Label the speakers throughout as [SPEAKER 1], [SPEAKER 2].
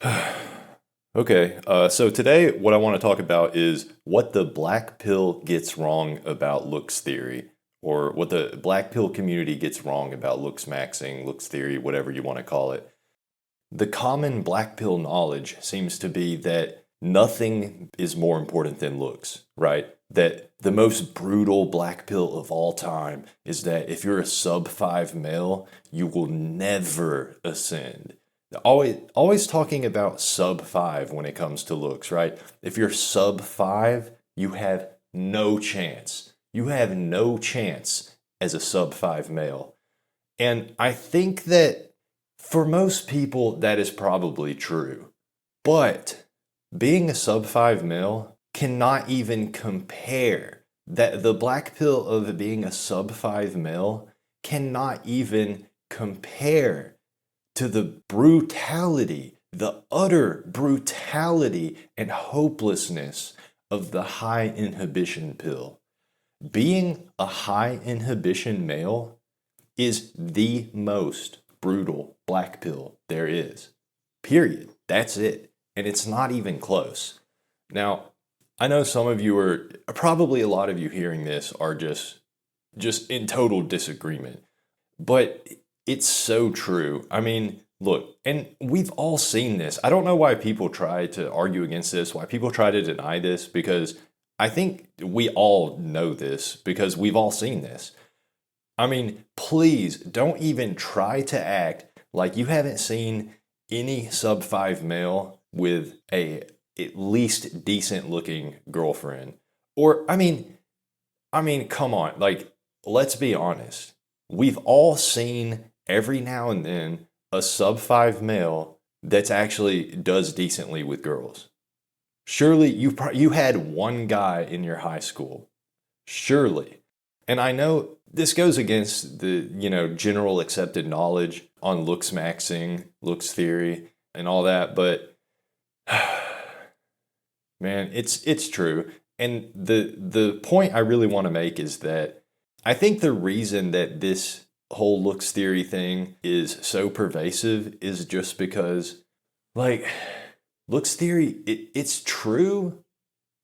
[SPEAKER 1] Okay, so today what I want to talk about is what the black pill gets wrong about looks theory, or what the black pill community gets wrong about looks maxing, looks theory, whatever you want to call it. The common black pill knowledge seems to be that nothing is more important than looks, right? That the most brutal black pill of all time is that if you're a sub 5 male, you will never ascend. Always talking about sub 5 when it comes to looks, right? If you're sub 5, you have no chance. You have no chance as a sub 5 male. And I think that for most people, that is probably true. But being a sub 5 male cannot even compare. That the black pill of being a sub 5 male cannot even compare to the brutality, the utter brutality and hopelessness of the high inhibition pill. Being a high inhibition male is the most brutal black pill there is. Period. That's it. And it's not even close. Now, I know some of you are, probably a lot of you hearing this are just in total disagreement. But it's so true. I mean, look, and we've all seen this. I don't know why people try to argue against this, why people try to deny this, because I think we all know this because we've all seen this. I mean, please don't even try to act like you haven't seen any sub 5 male with a at least decent looking girlfriend. Or I mean, come on, like let's be honest. We've all seen every now and then a sub 5 male that's actually does decently with girls. Surely you had one guy in your high school. Surely. And I know this goes against the, general accepted knowledge on looks maxing, looks theory, and all that, but man, it's true. And the point I really want to make is that I think the reason that this whole looks theory thing is so pervasive is just because, like, looks theory, it's true.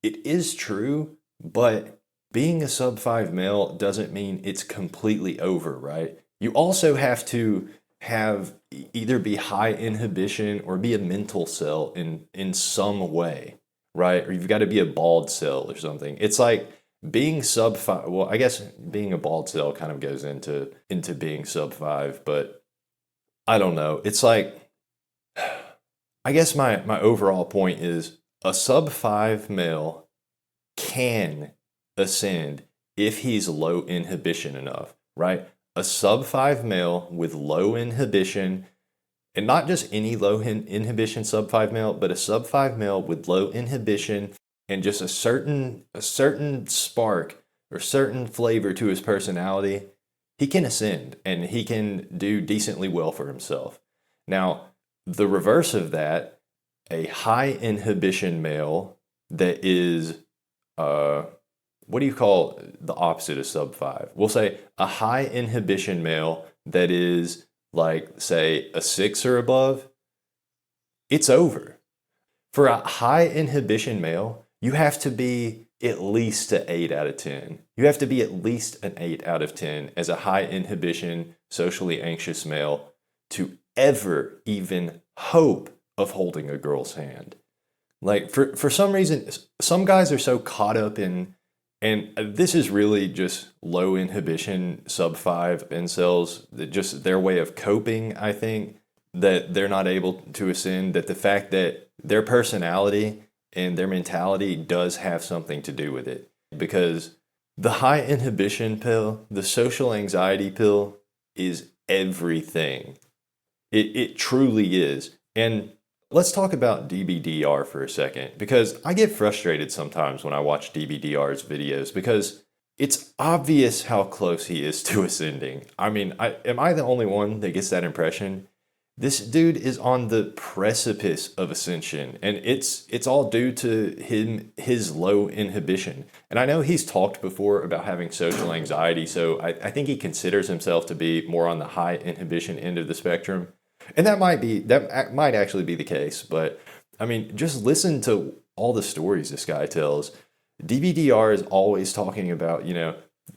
[SPEAKER 1] It is true, but being a sub 5 male doesn't mean it's completely over, right? You also have to have either be high inhibition or be a mental cell in some way, right? Or you've got to be a bald cell or something. It's like being sub 5. Well, I guess being a bald cell kind of goes into being sub 5, but I don't know. It's like I guess my overall point is a sub 5 male can ascend if he's low inhibition enough, right? A sub 5 male with low inhibition, and not just any low inhibition sub 5 male, but a sub 5 male with low inhibition and just a certain spark or certain flavor to his personality, he can ascend and he can do decently well for himself. Now, the reverse of that, a high inhibition male that is what do you call the opposite of sub 5? We'll say a high inhibition male that is like, say, a 6 or above, it's over. For a high inhibition male, you have to be at least an 8 out of 10. You have to be at least an 8 out of 10 as a high inhibition, socially anxious male to ever even hope of holding a girl's hand. Like, for some reason, some guys are so caught up in, and this is really just low inhibition sub 5 incels, that just their way of coping, I think, that they're not able to ascend, that the fact that their personality and their mentality does have something to do with it. Because the high inhibition pill, the social anxiety pill, is everything. It truly is. And let's talk about Dbdr for a second, because I get frustrated sometimes when I watch Dbdr's videos because it's obvious how close he is to ascending. I mean, am I the only one that gets that impression? This dude is on the precipice of ascension, and it's all due to his low inhibition. And I know he's talked before about having social anxiety, so I think he considers himself to be more on the high inhibition end of the spectrum. And that might actually be the case, but I mean, just listen to all the stories this guy tells. DBDR is always talking about,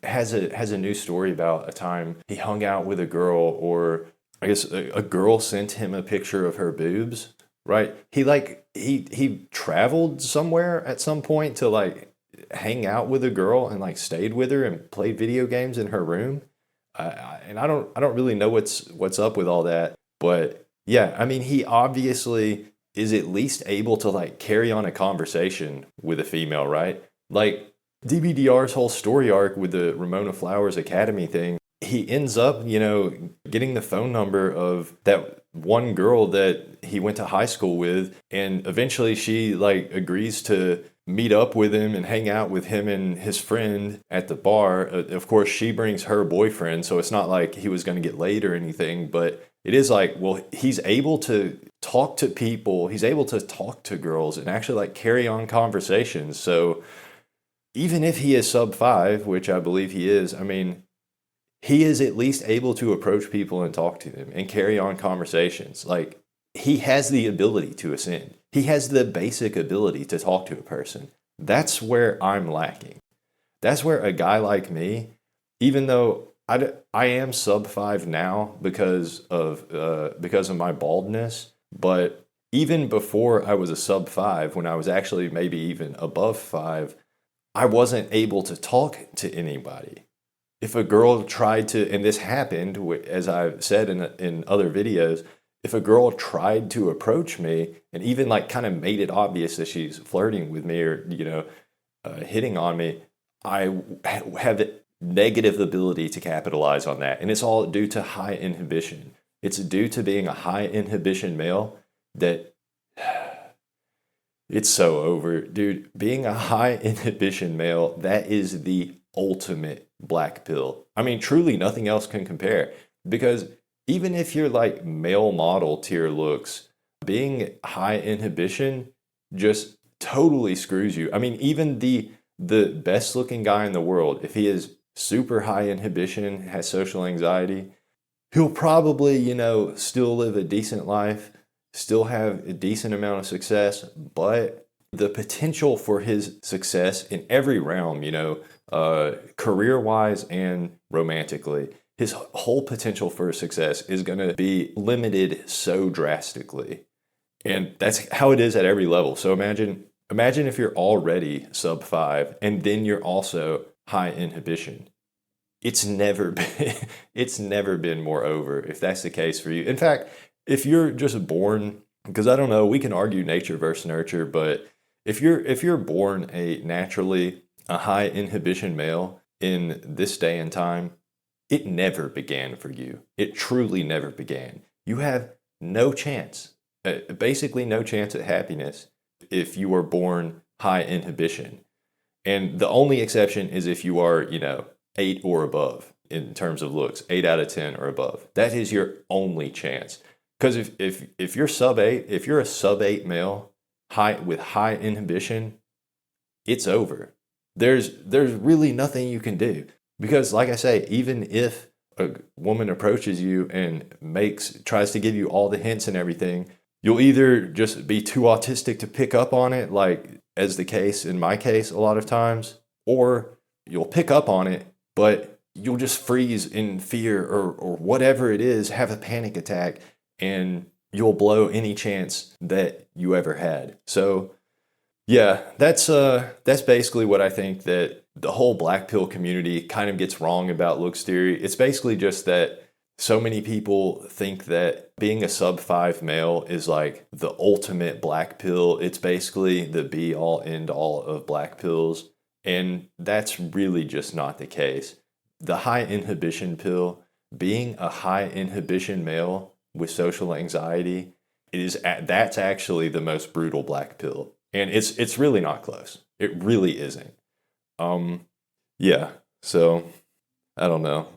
[SPEAKER 1] has a new story about a time he hung out with a girl, or I guess a girl sent him a picture of her boobs, right? He traveled somewhere at some point to like hang out with a girl and like stayed with her and played video games in her room. And I don't really know what's up with all that, but yeah, I mean, he obviously is at least able to like carry on a conversation with a female, right? Like DBDR's whole story arc with the Ramona Flowers Academy thing, he ends up, getting the phone number of that one girl that he went to high school with, and eventually she like agrees to meet up with him and hang out with him and his friend at the bar. Of course, she brings her boyfriend, so it's not like he was going to get laid or anything, but it is like, well, he's able to talk to people, he's able to talk to girls and actually like carry on conversations. So even if he is sub 5, which I believe he is, I mean, he is at least able to approach people and talk to them and carry on conversations. Like, he has the ability to ascend. He has the basic ability to talk to a person. That's where I'm lacking. That's where a guy like me, even though I am sub 5 now because of my baldness, but even before I was a sub 5, when I was actually maybe even above 5, I wasn't able to talk to anybody. If a girl tried to, and this happened, as I've said in other videos, if a girl tried to approach me and even like kind of made it obvious that she's flirting with me or, hitting on me, I have a negative ability to capitalize on that. And it's all due to high inhibition. It's due to being a high inhibition male that it's so over, dude. Being a high inhibition male, that is the ultimate black pill. I mean, truly nothing else can compare, because even if you're like male model tier looks, being high inhibition just totally screws you. I mean, even the best looking guy in the world, if he is super high inhibition, has social anxiety, he'll probably, still live a decent life, still have a decent amount of success, but the potential for his success in every realm, career-wise and romantically, his whole potential for success is going to be limited so drastically. And that's how it is at every level. So imagine if you're already sub 5 and then you're also high inhibition. It's never been more over if that's the case for you. In fact, if you're just born, because I don't know, we can argue nature versus nurture, but if you're born naturally a high inhibition male in this day and time, it never began for you. It truly never began. You have no chance, basically no chance at happiness if you are born high inhibition. And the only exception is if you are, 8 or above in terms of looks, 8 out of 10 or above. That is your only chance. Because if you're sub 8, if you're a sub 8 male with high inhibition, it's over. There's really nothing you can do. Because like I say, even if a woman approaches you and tries to give you all the hints and everything, you'll either just be too autistic to pick up on it, like as the case in my case a lot of times, or you'll pick up on it, but you'll just freeze in fear or whatever it is, have a panic attack, and you'll blow any chance that you ever had. So yeah, that's basically what I think that the whole black pill community kind of gets wrong about looks theory. It's basically just that so many people think that being a sub 5 male is like the ultimate black pill. It's basically the be all end all of black pills. And that's really just not the case. The high inhibition pill, being a high inhibition male with social anxiety, that's actually the most brutal black pill. And it's really not close. It really isn't. Yeah. So I don't know.